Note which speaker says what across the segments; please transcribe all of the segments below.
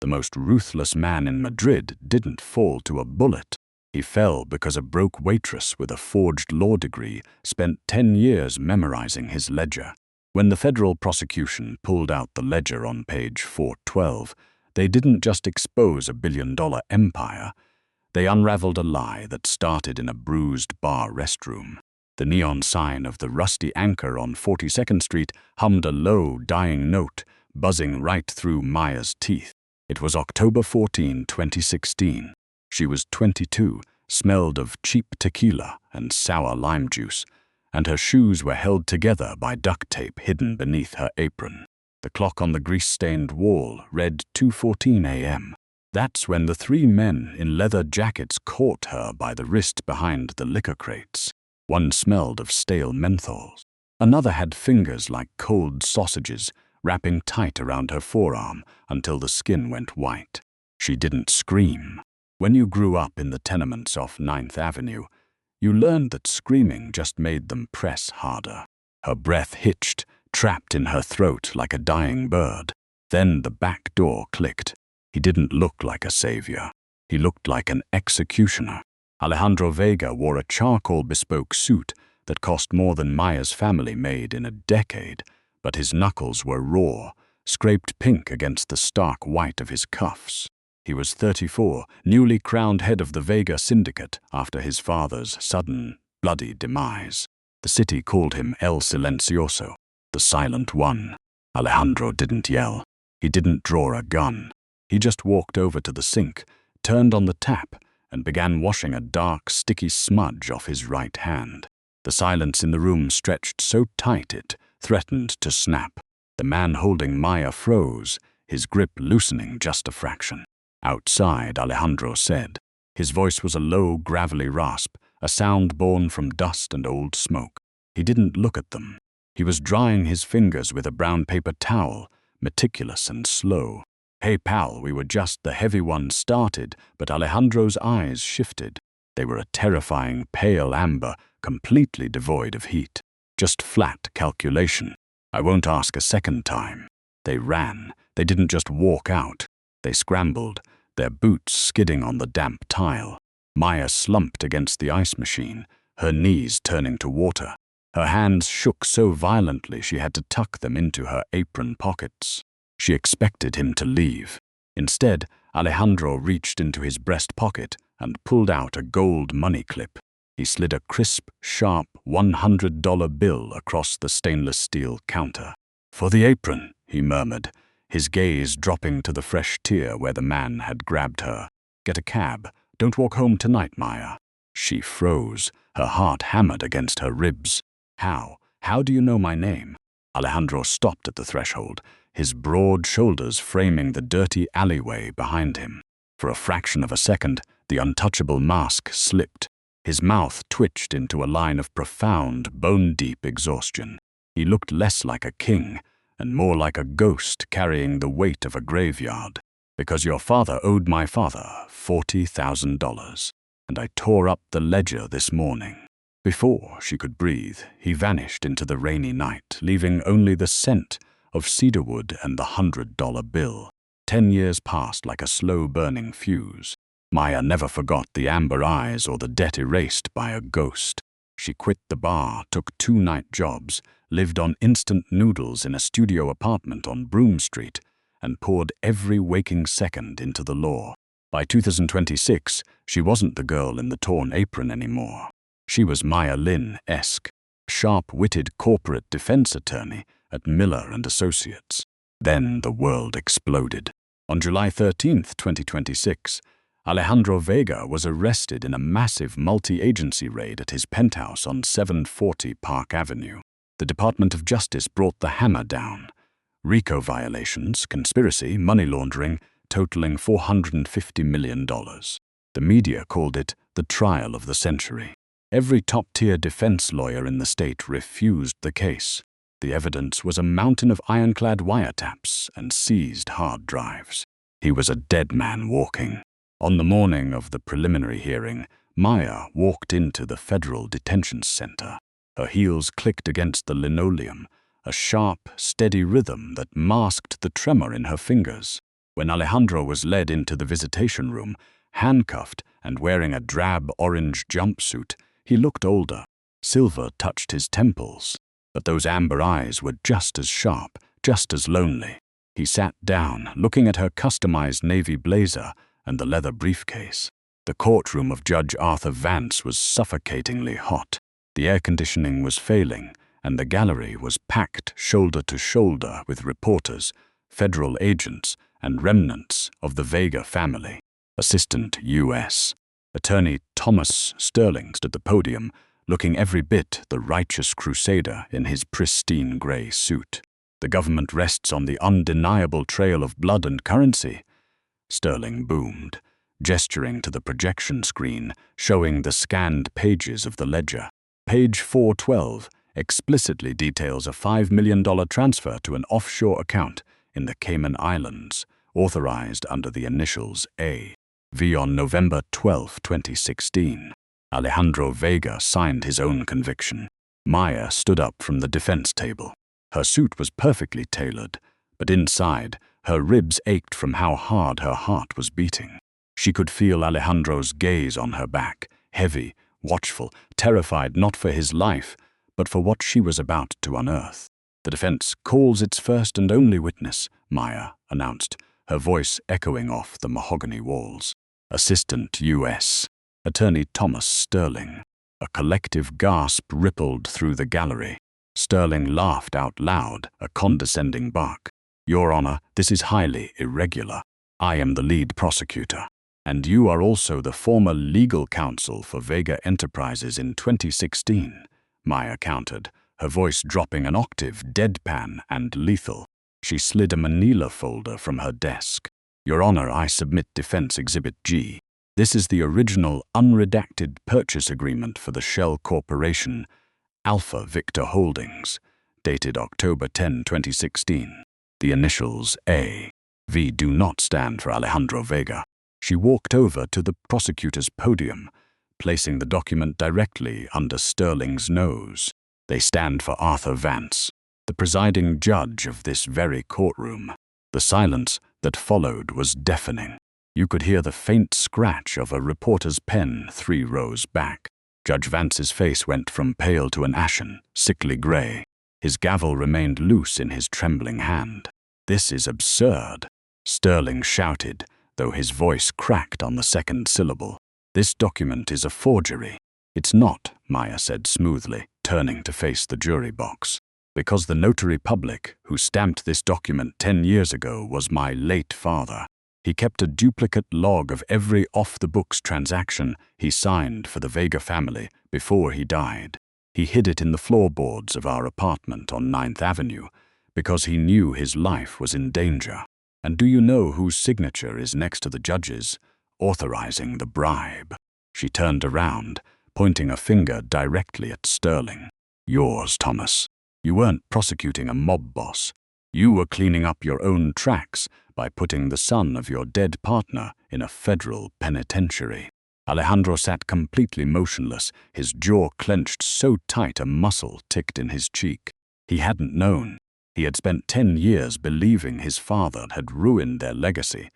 Speaker 1: The most ruthless man in Madrid didn't fall to a bullet. He fell because a broke waitress with a forged law degree spent 10 years memorizing his ledger. When the federal prosecution pulled out the ledger on page 412, they didn't just expose a billion-dollar empire. They unraveled a lie that started in a bruised bar restroom. The neon sign of the Rusty Anchor on 42nd Street hummed a low, dying note, buzzing right through Maya's teeth. It was October 14, 2016. She was 22, smelled of cheap tequila and sour lime juice, and her shoes were held together by duct tape hidden beneath her apron. The clock on the grease-stained wall read 2:14 a.m. That's when the 3 men in leather jackets caught her by the wrist behind the liquor crates. One smelled of stale menthols. Another had fingers like cold sausages, wrapping tight around her forearm until the skin went white. She didn't scream. When you grew up in the tenements off 9th Avenue, you learned that screaming just made them press harder. Her breath hitched, trapped in her throat like a dying bird. Then the back door clicked. He didn't look like a savior. He looked like an executioner. Alejandro Vega wore a charcoal bespoke suit that cost more than Maya's family made in a decade, but his knuckles were raw, scraped pink against the stark white of his cuffs. He was 34, newly crowned head of the Vega syndicate after his father's sudden, bloody demise. The city called him El Silencioso, the silent one. Alejandro didn't yell. He didn't draw a gun. He just walked over to the sink, turned on the tap, and began washing a dark, sticky smudge off his right hand. The silence in the room stretched so tight it threatened to snap. The man holding Maya froze, his grip loosening just a fraction. Outside, Alejandro said. His voice was a low, gravelly rasp, a sound born from dust and old smoke. He didn't look at them. He was drying his fingers with a brown paper towel, meticulous and slow. "Hey pal, we were just," the heavy one started, but Alejandro's eyes shifted. They were a terrifying pale amber, completely devoid of heat. Just flat calculation. "I won't ask a second time." They ran. They didn't just walk out. They scrambled, their boots skidding on the damp tile. Maya slumped against the ice machine, her knees turning to water. Her hands shook so violently she had to tuck them into her apron pockets. She expected him to leave. Instead, Alejandro reached into his breast pocket and pulled out a gold money clip. He slid a crisp, sharp $100 bill across the stainless steel counter. "For the apron," he murmured, his gaze dropping to the fresh tear where the man had grabbed her. "Get a cab. Don't walk home tonight, Maya." She froze, her heart hammered against her ribs. How do you know my name?" Alejandro stopped at the threshold, his broad shoulders framing the dirty alleyway behind him. For a fraction of a second, the untouchable mask slipped. His mouth twitched into a line of profound, bone-deep exhaustion. He looked less like a king and more like a ghost carrying the weight of a graveyard. "Because your father owed my father $40,000, and I tore up the ledger this morning." Before she could breathe, he vanished into the rainy night, leaving only the scent of cedarwood and the $100 bill. 10 years passed like a slow-burning fuse. Maya never forgot the amber eyes or the debt erased by a ghost. She quit the bar, took 2 night jobs, lived on instant noodles in a studio apartment on Broome Street, and poured every waking second into the law. By 2026, she wasn't the girl in the torn apron anymore. She was Maya Lin-esque, sharp-witted corporate defense attorney at Miller & Associates. Then the world exploded. On July 13, 2026, Alejandro Vega was arrested in a massive multi-agency raid at his penthouse on 740 Park Avenue. The Department of Justice brought the hammer down. RICO violations, conspiracy, money laundering, totaling $450 million. The media called it the trial of the century. Every top-tier defense lawyer in the state refused the case. The evidence was a mountain of ironclad wiretaps and seized hard drives. He was a dead man walking. On the morning of the preliminary hearing, Maya walked into the federal detention center. Her heels clicked against the linoleum, a sharp, steady rhythm that masked the tremor in her fingers. When Alejandro was led into the visitation room, handcuffed and wearing a drab orange jumpsuit, he looked older. Silver touched his temples, but those amber eyes were just as sharp, just as lonely. He sat down, looking at her customized navy blazer and the leather briefcase. The courtroom of Judge Arthur Vance was suffocatingly hot. The air conditioning was failing, and the gallery was packed shoulder to shoulder with reporters, federal agents, and remnants of the Vega family. Assistant U.S. Attorney Thomas Sterling stood at the podium, looking every bit the righteous crusader in his pristine gray suit. The government rests on the undeniable trail of blood and currency, Sterling boomed, gesturing to the projection screen, showing the scanned pages of the ledger. Page 412 explicitly details a $5 million transfer to an offshore account in the Cayman Islands, authorized under the initials A.V. on November 12, 2016. Alejandro Vega signed his own conviction. Maya stood up from the defense table. Her suit was perfectly tailored, but inside, her ribs ached from how hard her heart was beating. She could feel Alejandro's gaze on her back, heavy, watchful, terrified not for his life, but for what she was about to unearth. The defense calls its first and only witness, Maya announced, her voice echoing off the mahogany walls. Assistant U.S. Attorney Thomas Sterling. A collective gasp rippled through the gallery. Sterling laughed out loud, a condescending bark. Your Honor, this is highly irregular. I am the lead prosecutor, and you are also the former legal counsel for Vega Enterprises in 2016, Maya countered, her voice dropping an octave, deadpan and lethal. She slid a manila folder from her desk. Your Honor, I submit Defense Exhibit G. This is the original, unredacted purchase agreement for the Shell Corporation, Alpha Victor Holdings, dated October 10, 2016. The initials A.V. do not stand for Alejandro Vega. She walked over to the prosecutor's podium, placing the document directly under Sterling's nose. They stand for Arthur Vance, the presiding judge of this very courtroom. The silence that followed was deafening. You could hear the faint scratch of a reporter's pen 3 rows back. Judge Vance's face went from pale to an ashen, sickly gray. His gavel remained loose in his trembling hand. This is absurd, Sterling shouted, though his voice cracked on the second syllable. This document is a forgery. It's not, Maya said smoothly, turning to face the jury box. Because the notary public who stamped this document 10 years ago was my late father. He kept a duplicate log of every off-the-books transaction he signed for the Vega family before he died. He hid it in the floorboards of our apartment on 9th Avenue because he knew his life was in danger. And do you know whose signature is next to the judge's, authorizing the bribe? She turned around, pointing a finger directly at Sterling. Yours, Thomas. You weren't prosecuting a mob boss. You were cleaning up your own tracks by putting the son of your dead partner in a federal penitentiary. Alejandro sat completely motionless, his jaw clenched so tight a muscle ticked in his cheek. He hadn't known. He had spent 10 years believing his father had ruined their legacy,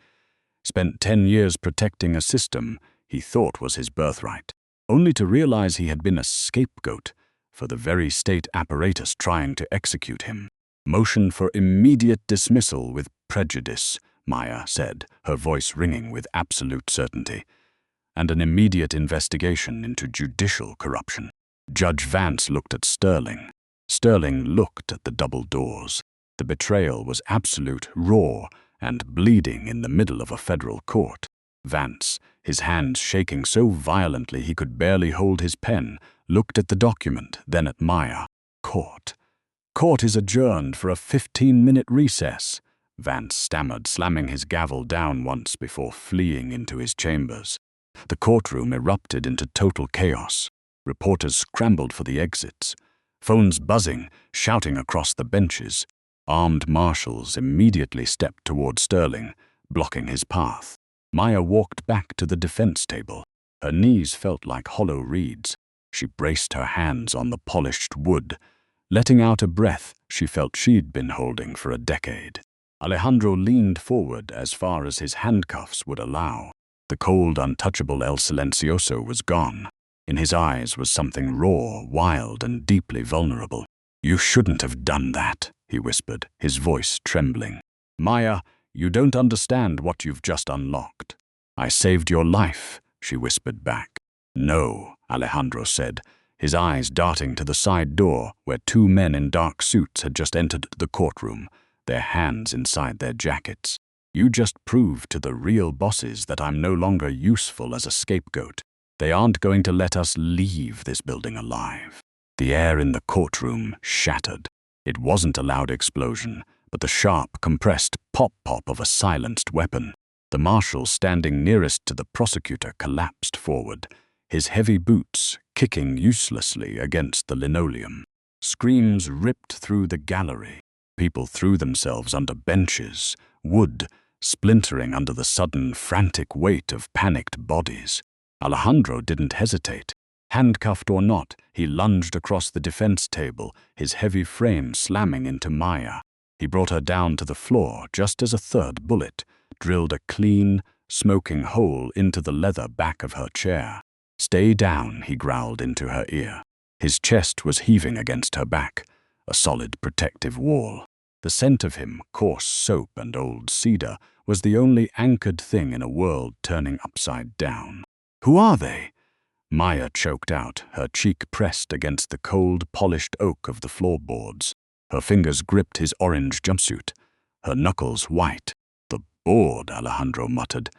Speaker 1: spent 10 years protecting a system he thought was his birthright, only to realize he had been a scapegoat for the very state apparatus trying to execute him. Motion for immediate dismissal with prejudice, Maya said, her voice ringing with absolute certainty, and an immediate investigation into judicial corruption. Judge Vance looked at Sterling. Sterling looked at the double doors. The betrayal was absolute, raw, and bleeding in the middle of a federal court. Vance, his hands shaking so violently he could barely hold his pen, looked at the document, then at Maya. Court. Court is adjourned for a 15-minute recess, Vance stammered, slamming his gavel down once before fleeing into his chambers. The courtroom erupted into total chaos. Reporters scrambled for the exits, phones buzzing, shouting across the benches. Armed marshals immediately stepped toward Sterling, blocking his path. Maya walked back to the defense table. Her knees felt like hollow reeds. She braced her hands on the polished wood, letting out a breath she felt she'd been holding for a decade. Alejandro leaned forward as far as his handcuffs would allow. The cold, untouchable El Silencioso was gone. In his eyes was something raw, wild, and deeply vulnerable. "You shouldn't have done that," he whispered, his voice trembling. "Maya, you don't understand what you've just unlocked." "I saved your life," she whispered back. "No," Alejandro said, his eyes darting to the side door where two men in dark suits had just entered the courtroom, their hands inside their jackets. "You just proved to the real bosses that I'm no longer useful as a scapegoat. They aren't going to let us leave this building alive." The air in the courtroom shattered. It wasn't a loud explosion, but the sharp, compressed pop-pop of a silenced weapon. The marshal standing nearest to the prosecutor collapsed forward, his heavy boots kicking uselessly against the linoleum. Screams ripped through the gallery. People threw themselves under benches, wood splintering under the sudden, frantic weight of panicked bodies. Alejandro didn't hesitate. Handcuffed or not, he lunged across the defense table, his heavy frame slamming into Maya. He brought her down to the floor just as a third bullet drilled a clean, smoking hole into the leather back of her chair. "Stay down," he growled into her ear. His chest was heaving against her back, a solid protective wall. The scent of him, coarse soap and old cedar, was the only anchored thing in a world turning upside down. "Who are they?" Maya choked out, her cheek pressed against the cold, polished oak of the floorboards. Her fingers gripped his orange jumpsuit, her knuckles white. "The board," Alejandro muttered,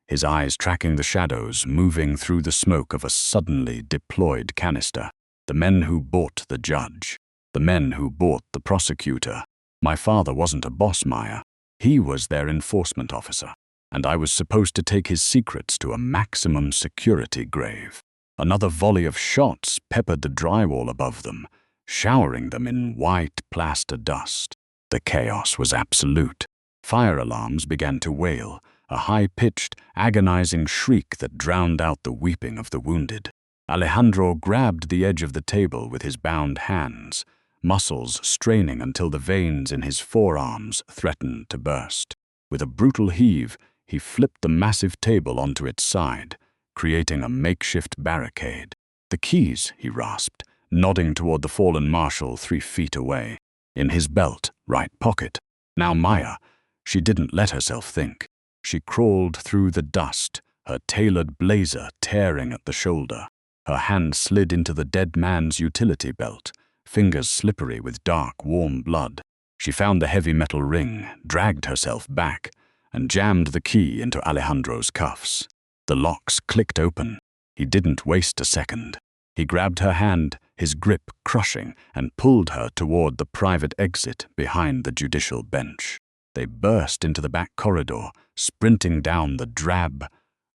Speaker 1: his eyes tracking the shadows moving through the smoke of a suddenly deployed canister. "The men who bought the judge. The men who bought the prosecutor. My father wasn't a boss, Maya. He was their enforcement officer, and I was supposed to take his secrets to a maximum security grave." Another volley of shots peppered the drywall above them, showering them in white plaster dust. The chaos was absolute. Fire alarms began to wail, a high-pitched, agonizing shriek that drowned out the weeping of the wounded. Alejandro grabbed the edge of the table with his bound hands, muscles straining until the veins in his forearms threatened to burst. With a brutal heave, he flipped the massive table onto its side, creating a makeshift barricade. "The keys," he rasped, nodding toward the fallen marshal 3 feet away. "In his belt, right pocket." Now Maya, she didn't let herself think. She crawled through the dust, her tailored blazer tearing at the shoulder. Her hand slid into the dead man's utility belt, fingers slippery with dark, warm blood. She found the heavy metal ring, dragged herself back, and jammed the key into Alejandro's cuffs. The locks clicked open. He didn't waste a second. He grabbed her hand, his grip crushing, and pulled her toward the private exit behind the judicial bench. They burst into the back corridor, sprinting down the drab,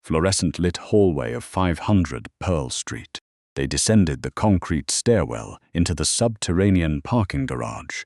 Speaker 1: fluorescent-lit hallway of 500 Pearl Street. They descended the concrete stairwell into the subterranean parking garage,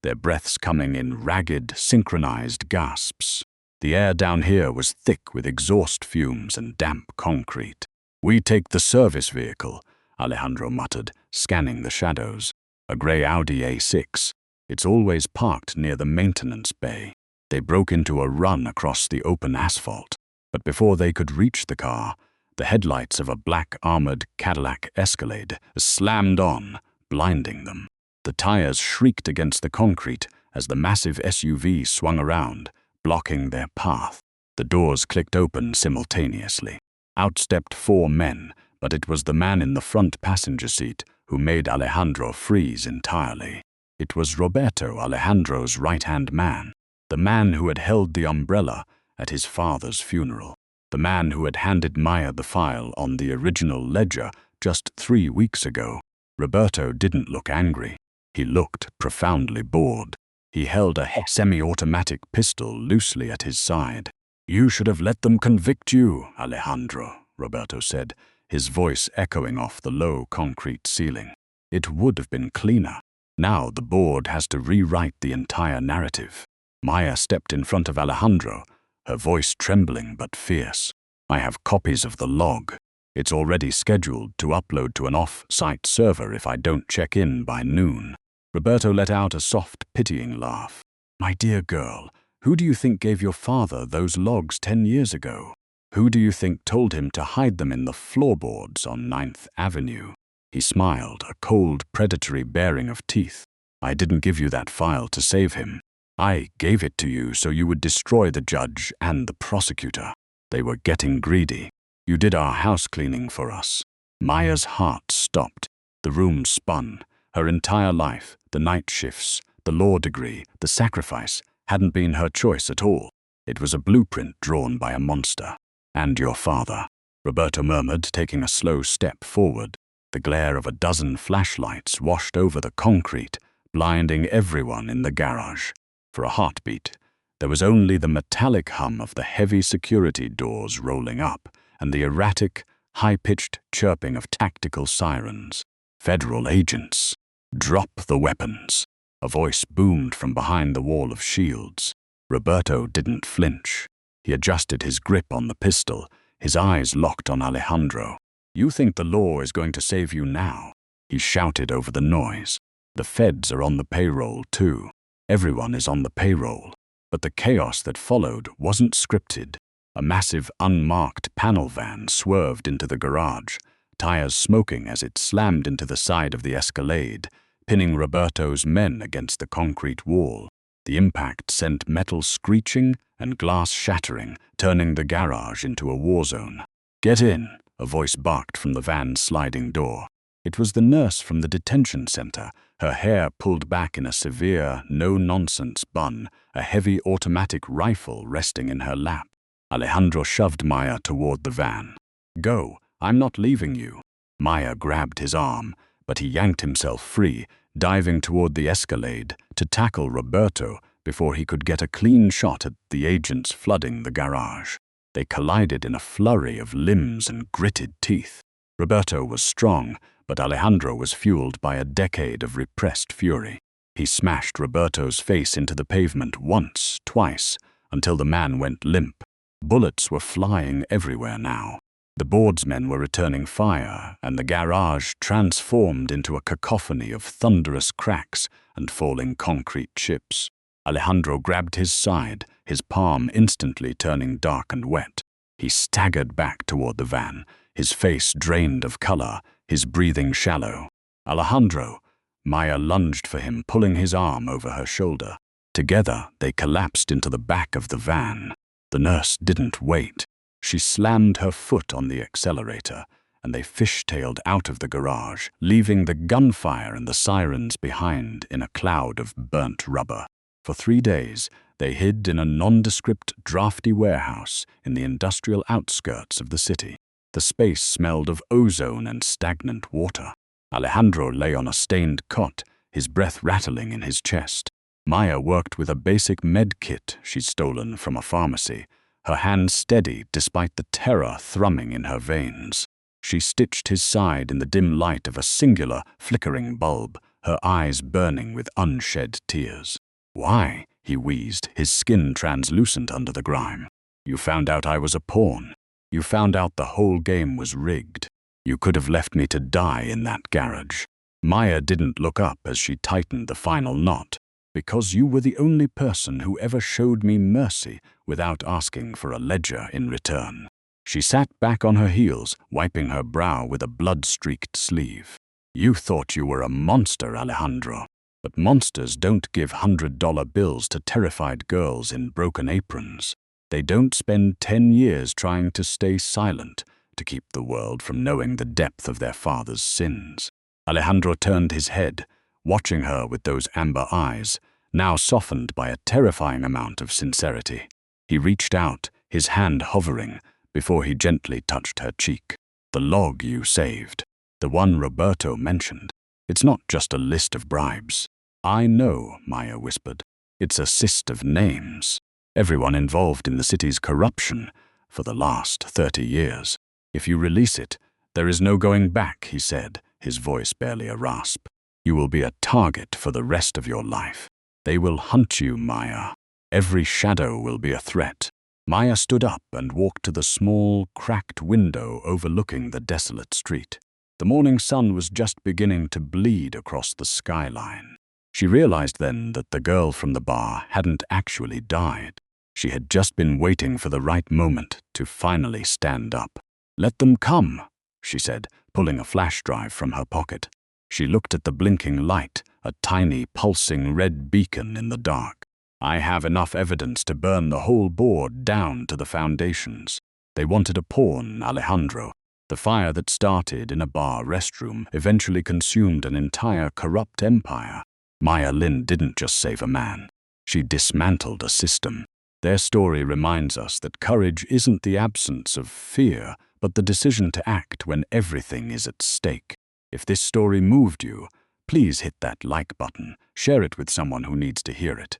Speaker 1: their breaths coming in ragged, synchronized gasps. The air down here was thick with exhaust fumes and damp concrete. "We take the service vehicle," Alejandro muttered, scanning the shadows. A gray Audi A6. It's always parked near the maintenance bay. They broke into a run across the open asphalt. But before they could reach the car, the headlights of a black armored Cadillac Escalade slammed on, blinding them. The tires shrieked against the concrete as the massive SUV swung around, blocking their path. The doors clicked open simultaneously. Out stepped 4 men, but it was the man in the front passenger seat who made Alejandro freeze entirely. It was Roberto, Alejandro's right-hand man, the man who had held the umbrella at his father's funeral, the man who had handed Maya the file on the original ledger just 3 weeks ago. Roberto didn't look angry. He looked profoundly bored. He held a semi-automatic pistol loosely at his side. "You should have let them convict you, Alejandro," Roberto said, his voice echoing off the low concrete ceiling. "It would have been cleaner. Now the board has to rewrite the entire narrative." Maya stepped in front of Alejandro, her voice trembling but fierce. "I have copies of the log. It's already scheduled to upload to an off-site server if I don't check in by noon." Roberto let out a soft, pitying laugh. "My dear girl, Who do you think gave your father those logs 10 years ago? Who do you think told him to hide them in the floorboards on 9th Avenue? He smiled, a cold, predatory baring of teeth. I didn't give you that file to save him. I gave it to you so you would destroy the judge and the prosecutor. They were getting greedy. You did our house cleaning for us. Maya's heart stopped. The room spun. Her entire life, the night shifts, the law degree, the sacrifice, hadn't been her choice at all. It was a blueprint drawn by a monster. And your father, Roberto murmured, taking a slow step forward. The glare of a dozen flashlights washed over the concrete, blinding everyone in the garage. For a heartbeat, there was only the metallic hum of the heavy security doors rolling up and the erratic, high-pitched chirping of tactical sirens. Federal agents. Drop the weapons. A voice boomed from behind the wall of shields. Roberto didn't flinch. He adjusted his grip on the pistol, his eyes locked on Alejandro. You think the law is going to save you now? He shouted over the noise. The feds are on the payroll too. Everyone is on the payroll. But the chaos that followed wasn't scripted. A massive, unmarked panel van swerved into the garage, tires smoking as it slammed into the side of the Escalade, pinning Roberto's men against the concrete wall. The impact sent metal screeching and glass shattering, turning the garage into a war zone. Get in, a voice barked from the van's sliding door. It was the nurse from the detention center, her hair pulled back in a severe, no-nonsense bun, a heavy automatic rifle resting in her lap. Alejandro shoved Maya toward the van. Go, I'm not leaving you. Maya grabbed his arm, but he yanked himself free, diving toward the Escalade to tackle Roberto before he could get a clean shot at the agents flooding the garage. They collided in a flurry of limbs and gritted teeth. Roberto was strong, but Alejandro was fueled by a decade of repressed fury. He smashed Roberto's face into the pavement once, twice, until the man went limp. Bullets were flying everywhere now. The boardsmen were returning fire, and the garage transformed into a cacophony of thunderous cracks and falling concrete chips. Alejandro grabbed his side, his palm instantly turning dark and wet. He staggered back toward the van, his face drained of color, his breathing shallow. Alejandro! Maya lunged for him, pulling his arm over her shoulder. Together, they collapsed into the back of the van. The nurse didn't wait. She slammed her foot on the accelerator, and they fishtailed out of the garage, leaving the gunfire and the sirens behind in a cloud of burnt rubber. For 3 days, they hid in a nondescript, drafty warehouse in the industrial outskirts of the city. The space smelled of ozone and stagnant water. Alejandro lay on a stained cot, his breath rattling in his chest. Maya worked with a basic med kit she'd stolen from a pharmacy, her hand steady despite the terror thrumming in her veins. She stitched his side in the dim light of a singular, flickering bulb, her eyes burning with unshed tears. Why? He wheezed, his skin translucent under the grime. You found out I was a pawn. You found out the whole game was rigged. You could have left me to die in that garage. Maya didn't look up as she tightened the final knot. Because you were the only person who ever showed me mercy without asking for a ledger in return. She sat back on her heels, wiping her brow with a blood-streaked sleeve. You thought you were a monster, Alejandro. But monsters don't give $100 bills to terrified girls in broken aprons. They don't spend 10 years trying to stay silent to keep the world from knowing the depth of their father's sins. Alejandro turned his head, watching her with those amber eyes, now softened by a terrifying amount of sincerity. He reached out, his hand hovering, before he gently touched her cheek. The log you saved. The one Roberto mentioned. It's not just a list of bribes. I know, Maya whispered. It's a list of names. Everyone involved in the city's corruption for the last 30 years. If you release it, there is no going back, he said, his voice barely a rasp. You will be a target for the rest of your life. They will hunt you, Maya. Every shadow will be a threat. Maya stood up and walked to the small, cracked window overlooking the desolate street. The morning sun was just beginning to bleed across the skyline. She realized then that the girl from the bar hadn't actually died. She had just been waiting for the right moment to finally stand up. "Let them come," she said, pulling a flash drive from her pocket. She looked at the blinking light, a tiny, pulsing red beacon in the dark. "I have enough evidence to burn the whole board down to the foundations." They wanted to pawn Alejandro. The fire that started in a bar restroom eventually consumed an entire corrupt empire. Maya Lin didn't just save a man. She dismantled a system. Their story reminds us that courage isn't the absence of fear, but the decision to act when everything is at stake. If this story moved you, please hit that like button, share it with someone who needs to hear it,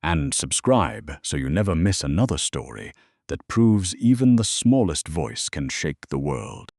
Speaker 1: and subscribe so you never miss another story that proves even the smallest voice can shake the world.